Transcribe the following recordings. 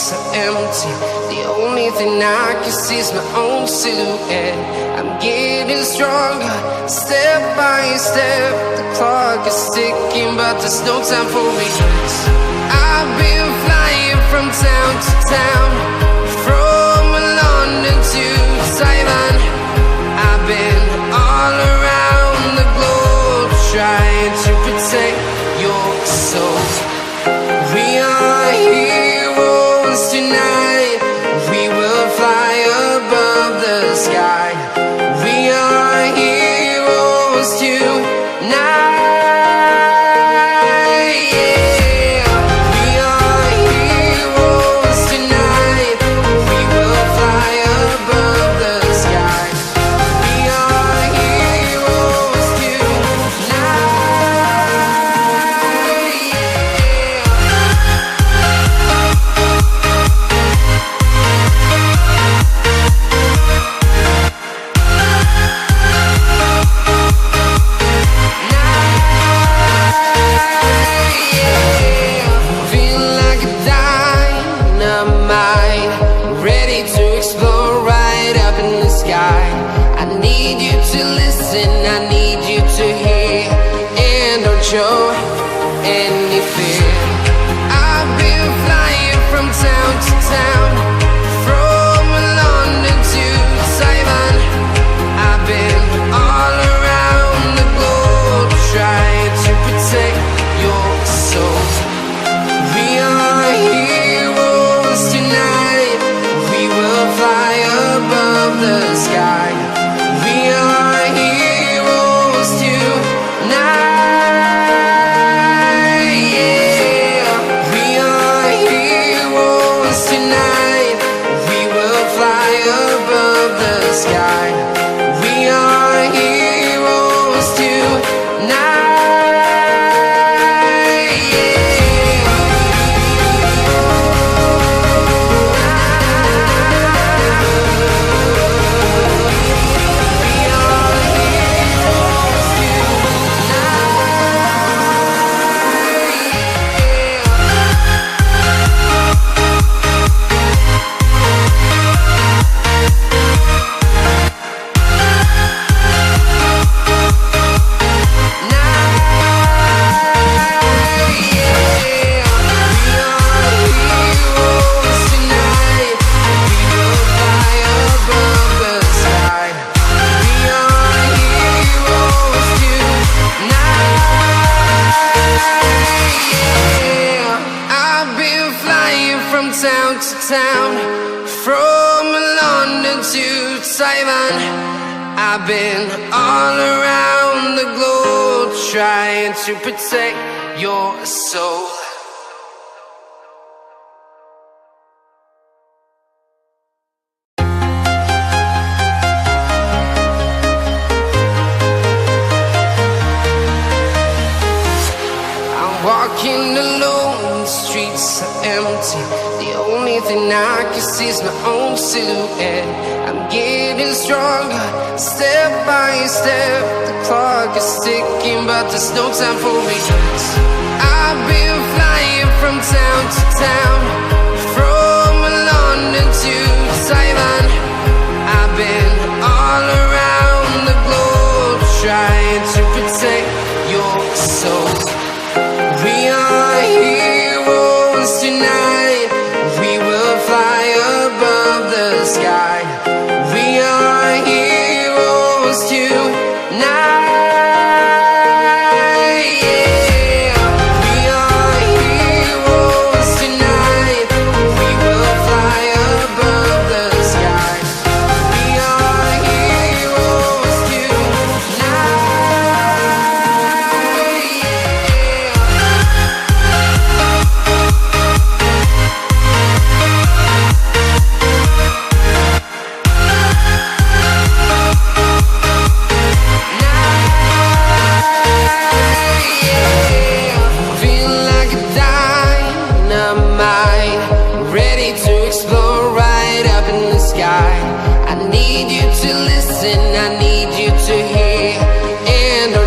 streets are empty. The only thing I can see is my own silhouette. I'm getting stronger, step by step. The clock is ticking, but there's no time for regrets. I've been flying from town to town, from London to Taiwan. I've been all around the globe, trying to protect your soul. We are heroes tonight. We will fly above the sky. We are heroes tonight. Yeah. We are heroes tonight. We will fly above the sky. We are heroes tonight. Feel like a dynamite, ready to explode right up in the sky. I need you to listen, I need you to hear, and don't show any fear. I've been flying from town to town, from London to Taiwan. I've been all around the globe, trying to protect your soul. We are heroes tonight. We will fly above the sky. We are heroes tonight. Yeah. We are heroes tonight. We will fly above the sky. We are heroes tonight. Town to town, from London to Taiwan. I've been all around the globe, trying to protect your soul. I'm walking alone, the streets are empty. The only thing I can see is my own silhouette. I'm getting stronger, step by step. The clock is ticking, but there's no time for regrets. I've been flying from town to town, from London to Taiwan. I've been all around the globe, trying to protect your soul. We are heroes tonight. We will fly above the sky. We are heroes tonight. Yeah. We are heroes tonight. We will fly above the sky. We are heroes tonight.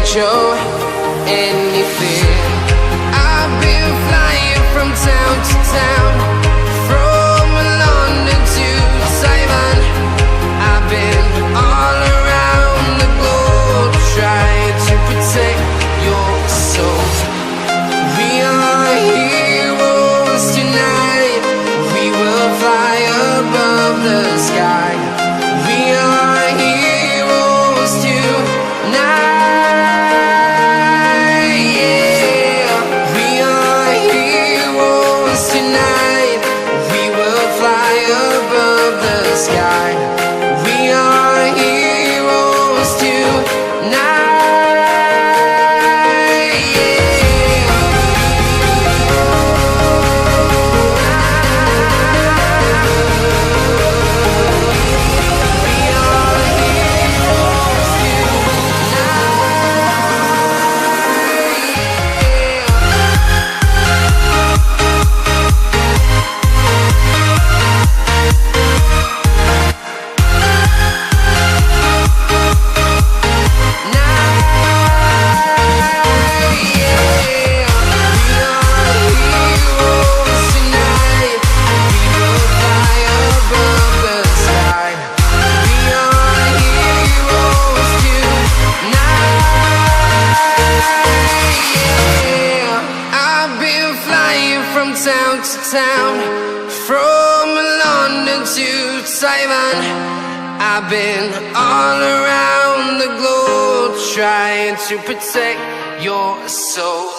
show any fear. I've been flying from town to town, from I've been flying from town to town, from London to Taiwan. I've been all around the globe trying to protect your soul.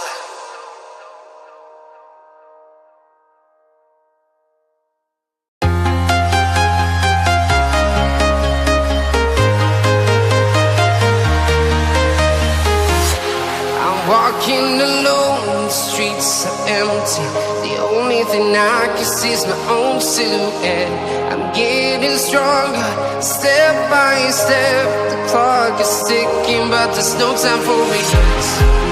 Walking alone, the streets are empty. The only thing I can see is my own silhouette. I'm getting stronger, step by step. The clock is ticking, but there's no time for regrets.